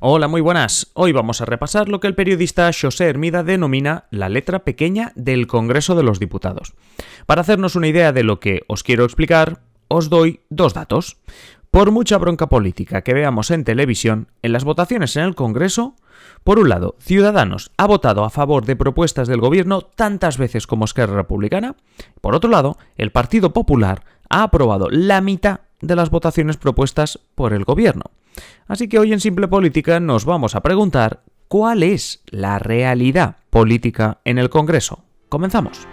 Hola, muy buenas. Hoy vamos a repasar lo que el periodista Xosé Hermida denomina la letra pequeña del Congreso de los Diputados. Para hacernos una idea de lo que os quiero explicar, os doy dos datos. Por mucha bronca política que veamos en televisión, en las votaciones en el Congreso, por un lado, Ciudadanos ha votado a favor de propuestas del gobierno tantas veces como Esquerra Republicana. Por otro lado, el Partido Popular ha aprobado la mitad de las votaciones propuestas por el gobierno. Así que hoy en Simple Política nos vamos a preguntar ¿cuál es la realidad política en el Congreso? Comenzamos.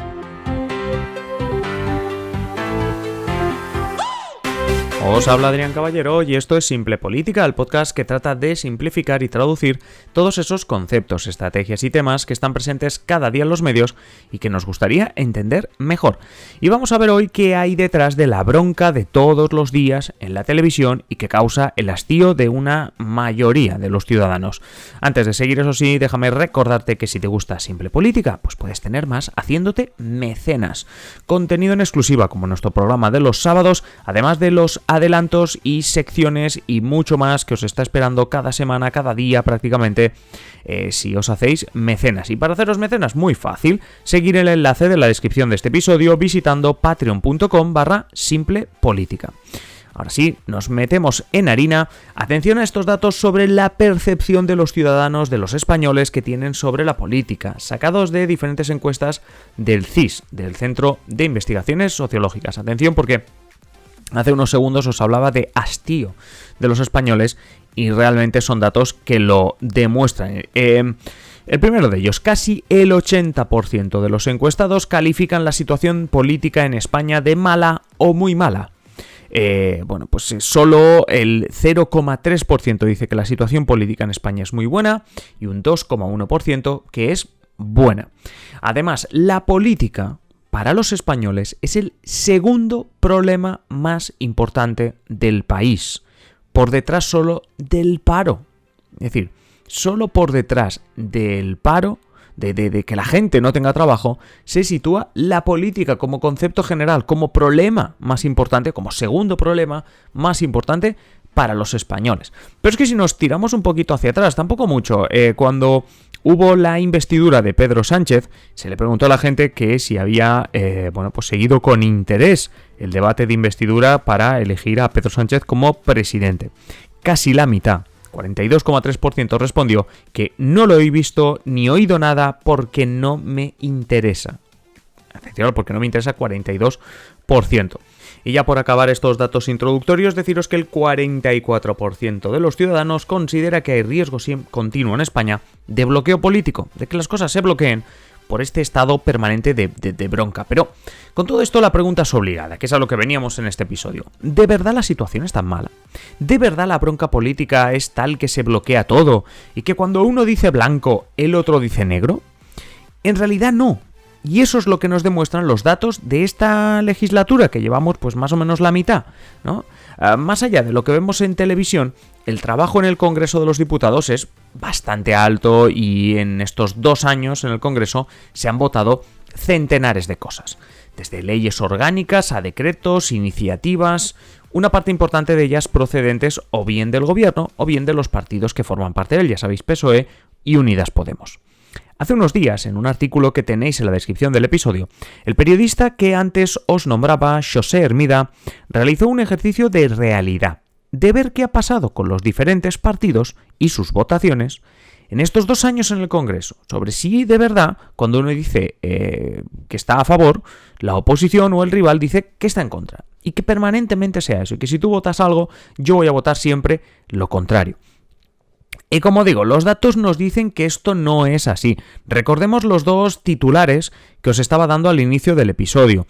Os habla Adrián Caballero y esto es Simple Política, el podcast que trata de simplificar y traducir todos esos conceptos, estrategias y temas que están presentes cada día en los medios y que nos gustaría entender mejor. Y vamos a ver hoy qué hay detrás de la bronca de todos los días en la televisión y que causa el hastío de una mayoría de los ciudadanos. Antes de seguir, eso sí, déjame recordarte que si te gusta Simple Política, pues puedes tener más haciéndote mecenas. Contenido en exclusiva como nuestro programa de los sábados, además de los adelantos y secciones y mucho más que os está esperando cada semana, cada día prácticamente, si os hacéis mecenas. Y para haceros mecenas, muy fácil, seguir el enlace de la descripción de este episodio visitando patreon.com/simplepolítica. Ahora sí, nos metemos en harina. Atención a estos datos sobre la percepción de los ciudadanos, de los españoles que tienen sobre la política, sacados de diferentes encuestas del CIS, del Centro de Investigaciones Sociológicas. Atención porque hace unos segundos os hablaba de hastío de los españoles y realmente son datos que lo demuestran. El primero de ellos, casi el 80% de los encuestados califican la situación política en España de mala o muy mala. Pues solo el 0,3% dice que la situación política en España es muy buena y un 2,1% que es buena. Además, la política para los españoles es el segundo problema más importante del país, por detrás solo del paro. Es decir, solo por detrás del paro, de que la gente no tenga trabajo, se sitúa la política como concepto general, como problema más importante, como segundo problema más importante para los españoles. Pero es que si nos tiramos un poquito hacia atrás, tampoco mucho, cuando hubo la investidura de Pedro Sánchez, se le preguntó a la gente que si había seguido con interés el debate de investidura para elegir a Pedro Sánchez como presidente. Casi la mitad, 42,3% respondió que no lo he visto ni oído nada porque no me interesa. Atención, porque no me interesa 42%. Y ya por acabar estos datos introductorios, deciros que el 44% de los ciudadanos considera que hay riesgo continuo en España de bloqueo político, de que las cosas se bloqueen por este estado permanente de bronca. Pero con todo esto la pregunta es obligada, que es a lo que veníamos en este episodio. ¿De verdad la situación es tan mala? ¿De verdad la bronca política es tal que se bloquea todo y que cuando uno dice blanco, el otro dice negro? En realidad no. Y eso es lo que nos demuestran los datos de esta legislatura, que llevamos pues más o menos la mitad, ¿no? Más allá de lo que vemos en televisión, el trabajo en el Congreso de los Diputados es bastante alto y en estos 2 años en el Congreso se han votado centenares de cosas. Desde leyes orgánicas a decretos, iniciativas, una parte importante de ellas procedentes o bien del gobierno o bien de los partidos que forman parte de él, ya sabéis, PSOE y Unidas Podemos. Hace unos días, en un artículo que tenéis en la descripción del episodio, el periodista que antes os nombraba, Xosé Hermida, realizó un ejercicio de realidad, de ver qué ha pasado con los diferentes partidos y sus votaciones en estos 2 años en el Congreso, sobre si de verdad, cuando uno dice que está a favor, la oposición o el rival dice que está en contra, y que permanentemente sea eso, y que si tú votas algo, yo voy a votar siempre lo contrario. Y como digo, los datos nos dicen que esto no es así. Recordemos los dos titulares que os estaba dando al inicio del episodio.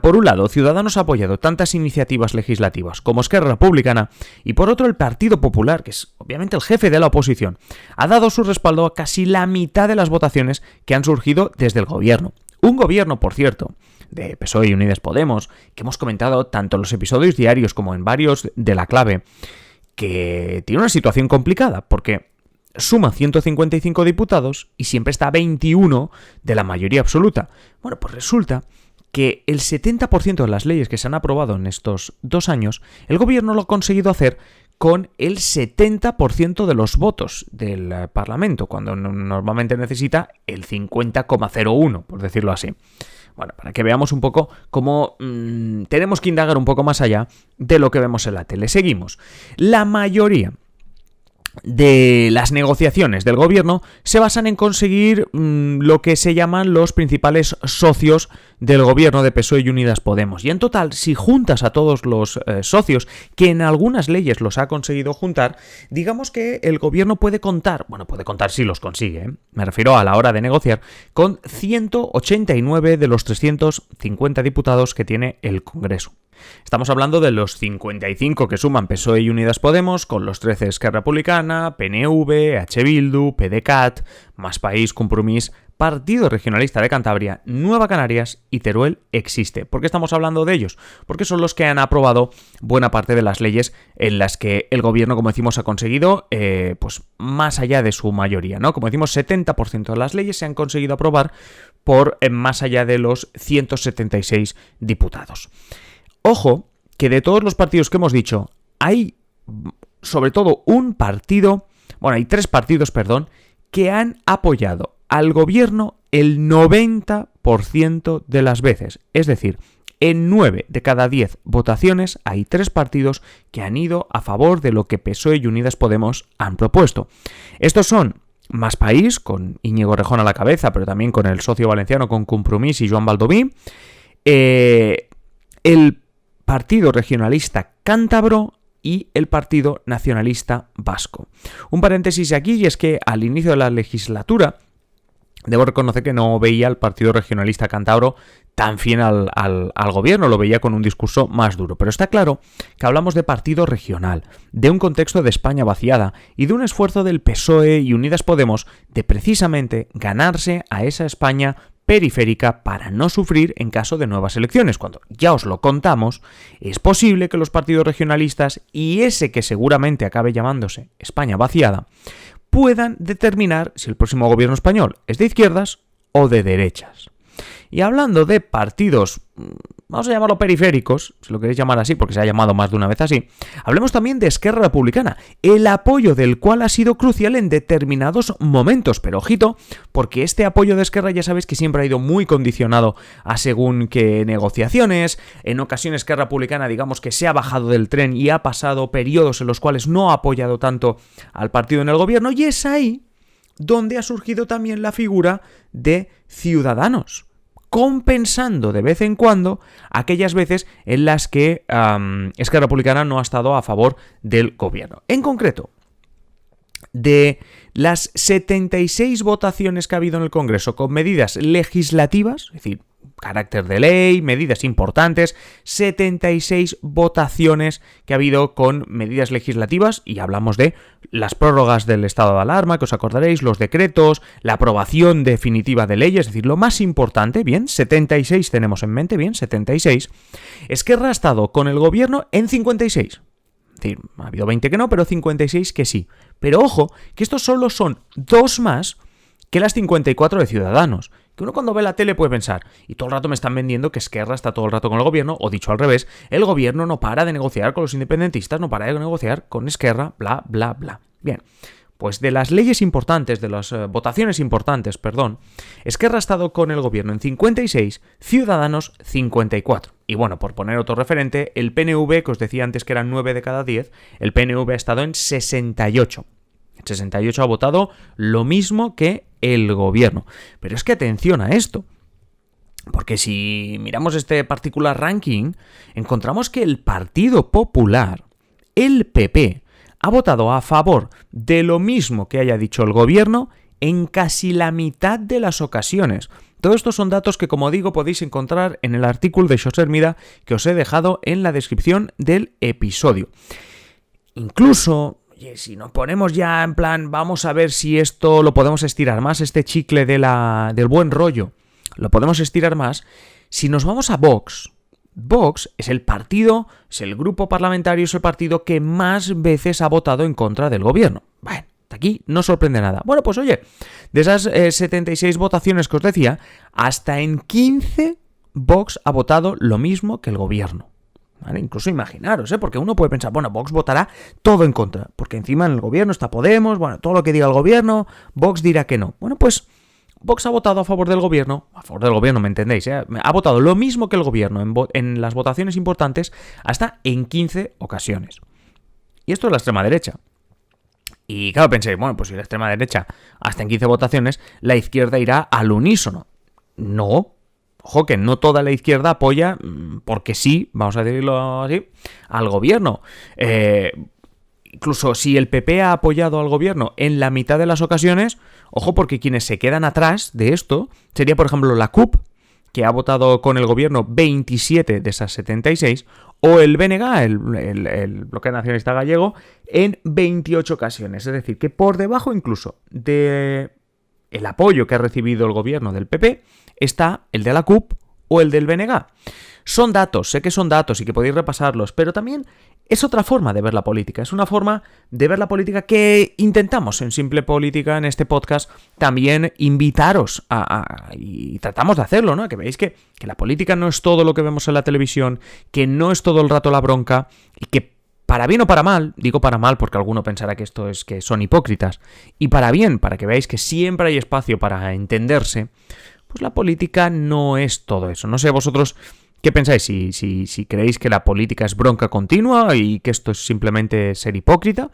Por un lado, Ciudadanos ha apoyado tantas iniciativas legislativas como Esquerra Republicana y por otro el Partido Popular, que es obviamente el jefe de la oposición, ha dado su respaldo a casi la mitad de las votaciones que han surgido desde el gobierno. Un gobierno, por cierto, de PSOE y Unidas Podemos, que hemos comentado tanto en los episodios diarios como en varios de La Clave, que tiene una situación complicada, porque suma 155 diputados y siempre está a 21 de la mayoría absoluta. Bueno, pues resulta que el 70% de las leyes que se han aprobado en estos 2 años, el gobierno lo ha conseguido hacer con el 70% de los votos del Parlamento, cuando normalmente necesita el 50,01, por decirlo así. Bueno, para que veamos un poco cómo tenemos que indagar un poco más allá de lo que vemos en la tele. Seguimos. La mayoría de las negociaciones del gobierno se basan en conseguir lo que se llaman los principales socios del gobierno de PSOE y Unidas Podemos. Y en total, si juntas a todos los socios, que en algunas leyes los ha conseguido juntar, digamos que el gobierno puede contar si los consigue, me refiero a la hora de negociar, con 189 de los 350 diputados que tiene el Congreso. Estamos hablando de los 55 que suman PSOE y Unidas Podemos, con los 13 Esquerra Republicana, PNV, H. Bildu, PDeCAT, Más País, Compromís, Partido Regionalista de Cantabria, Nueva Canarias y Teruel existe. ¿Por qué estamos hablando de ellos? Porque son los que han aprobado buena parte de las leyes en las que el gobierno, como decimos, ha conseguido pues más allá de su mayoría, ¿no? Como decimos, 70% de las leyes se han conseguido aprobar por más allá de los 176 diputados. Ojo, que de todos los partidos que hemos dicho, hay sobre todo hay 3 partidos, que han apoyado al gobierno el 90% de las veces. Es decir, en 9 de cada 10 votaciones hay 3 partidos que han ido a favor de lo que PSOE y Unidas Podemos han propuesto. Estos son Más País, con Íñigo Rejón a la cabeza, pero también con el socio valenciano, con Compromís y Joan Baldoví, el Partido Regionalista Cántabro y el Partido Nacionalista Vasco. Un paréntesis aquí, y es que al inicio de la legislatura debo reconocer que no veía al Partido Regionalista Cántabro tan fiel al gobierno, lo veía con un discurso más duro. Pero está claro que hablamos de partido regional, de un contexto de España vaciada y de un esfuerzo del PSOE y Unidas Podemos de precisamente ganarse a esa España periférica para no sufrir en caso de nuevas elecciones. Cuando ya os lo contamos, es posible que los partidos regionalistas y ese que seguramente acabe llamándose España vaciada puedan determinar si el próximo gobierno español es de izquierdas o de derechas. Y hablando de partidos, vamos a llamarlo periféricos, si lo queréis llamar así, porque se ha llamado más de una vez así, hablemos también de Esquerra Republicana, el apoyo del cual ha sido crucial en determinados momentos, pero ojito, porque este apoyo de Esquerra ya sabéis que siempre ha ido muy condicionado a según qué negociaciones. En ocasiones Esquerra Republicana, digamos que se ha bajado del tren y ha pasado periodos en los cuales no ha apoyado tanto al partido en el gobierno, y es ahí donde ha surgido también la figura de Ciudadanos, compensando de vez en cuando aquellas veces en las que Esquerra Republicana no ha estado a favor del gobierno. En concreto, de las 76 votaciones que ha habido en el Congreso con medidas legislativas, es decir, carácter de ley, medidas importantes, 76 votaciones que ha habido con medidas legislativas, y hablamos de las prórrogas del estado de alarma, que os acordaréis, los decretos, la aprobación definitiva de leyes, es decir, lo más importante, bien, 76 tenemos en mente, bien, 76. Esquerra ha estado con el gobierno en 56. Es decir, ha habido 20 que no, pero 56 que sí. Pero ojo, que estos solo son 2 más que las 54 de Ciudadanos. Que uno cuando ve la tele puede pensar, y todo el rato me están vendiendo que Esquerra está todo el rato con el gobierno, o dicho al revés, el gobierno no para de negociar con los independentistas, no para de negociar con Esquerra, bla, bla, bla. Bien, pues de las leyes importantes, de las votaciones importantes, Esquerra ha estado con el gobierno en 56, Ciudadanos 54. Y bueno, por poner otro referente, el PNV, que os decía antes que eran 9 de cada 10, el PNV ha estado en 68. 68 ha votado lo mismo que el gobierno. Pero es que atención a esto, porque si miramos este particular ranking, encontramos que el Partido Popular, el PP, ha votado a favor de lo mismo que haya dicho el gobierno en casi la mitad de las ocasiones. Todos estos son datos que, como digo, podéis encontrar en el artículo de Xosé Hermida que os he dejado en la descripción del episodio. Incluso, oye, si nos ponemos ya en plan, vamos a ver si esto lo podemos estirar más, este chicle del buen rollo, lo podemos estirar más. Si nos vamos a Vox, Vox es el partido, es el grupo parlamentario, es el partido que más veces ha votado en contra del gobierno. Bueno, hasta aquí no sorprende nada. Bueno, pues oye, de esas 76 votaciones que os decía, hasta en 15 Vox ha votado lo mismo que el gobierno. ¿vale? Incluso imaginaros, porque uno puede pensar, bueno, Vox votará todo en contra, porque encima en el gobierno está Podemos, bueno, todo lo que diga el gobierno, Vox dirá que no. Bueno, pues Vox ha votado a favor del gobierno, ¿me entendéis? Ha votado lo mismo que el gobierno en las votaciones importantes hasta en 15 ocasiones. Y esto es la extrema derecha. Y claro, pensé, bueno, pues si la extrema derecha hasta en 15 votaciones, la izquierda irá al unísono. No. Ojo que no toda la izquierda apoya, porque sí, vamos a decirlo así, al gobierno. Incluso si el PP ha apoyado al gobierno en la mitad de las ocasiones, ojo, porque quienes se quedan atrás de esto sería, por ejemplo, la CUP, que ha votado con el gobierno 27 de esas 76, o el BNG, el Bloque Nacionalista Gallego, en 28 ocasiones. Es decir, que por debajo incluso de el apoyo que ha recibido el gobierno del PP está el de la CUP o el del BNG. Son datos, sé que son datos y que podéis repasarlos, pero también es otra forma de ver la política. Es una forma de ver la política que intentamos en Simple Política, en este podcast, también invitaros y tratamos de hacerlo, ¿no? Que veáis que la política no es todo lo que vemos en la televisión, que no es todo el rato la bronca y que para bien o para mal, digo para mal porque alguno pensará que esto es que son hipócritas, y para bien, para que veáis que siempre hay espacio para entenderse, pues la política no es todo eso. No sé vosotros qué pensáis, si creéis que la política es bronca continua y que esto es simplemente ser hipócrita,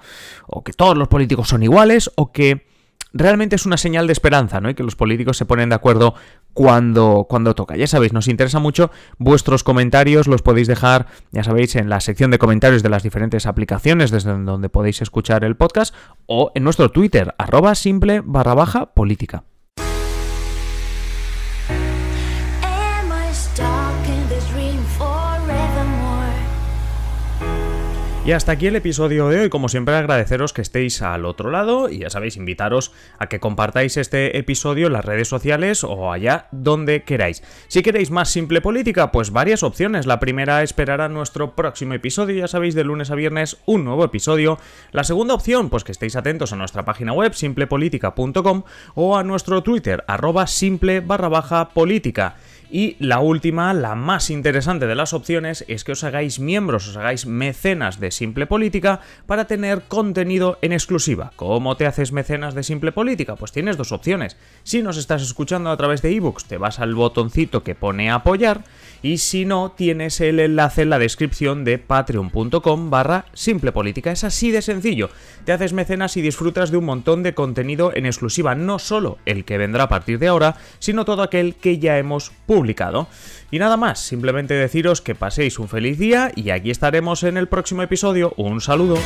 o que todos los políticos son iguales, o que realmente es una señal de esperanza, ¿no? Y que los políticos se ponen de acuerdo cuando toca. Ya sabéis, nos interesa mucho vuestros comentarios, los podéis dejar, ya sabéis, en la sección de comentarios de las diferentes aplicaciones desde donde podéis escuchar el podcast, o en nuestro Twitter, @simple_política. Y hasta aquí el episodio de hoy. Como siempre, agradeceros que estéis al otro lado y ya sabéis, invitaros a que compartáis este episodio en las redes sociales o allá donde queráis. Si queréis más Simple Política, pues varias opciones. La primera, esperar a nuestro próximo episodio, ya sabéis, de lunes a viernes un nuevo episodio. La segunda opción, pues que estéis atentos a nuestra página web simplepolitica.com o a nuestro Twitter @simple_política. Y la última, la más interesante de las opciones, es que os hagáis miembros, os hagáis mecenas de Simple Política para tener contenido en exclusiva. ¿Cómo te haces mecenas de Simple Política? Pues tienes dos opciones. Si nos estás escuchando a través de ebooks, te vas al botoncito que pone apoyar, y si no, tienes el enlace en la descripción de patreon.com/simplepolítica. Es así de sencillo. Te haces mecenas y disfrutas de un montón de contenido en exclusiva, no solo el que vendrá a partir de ahora, sino todo aquel que ya hemos publicado. Y nada más, simplemente deciros que paséis un feliz día y aquí estaremos en el próximo episodio. Un saludo.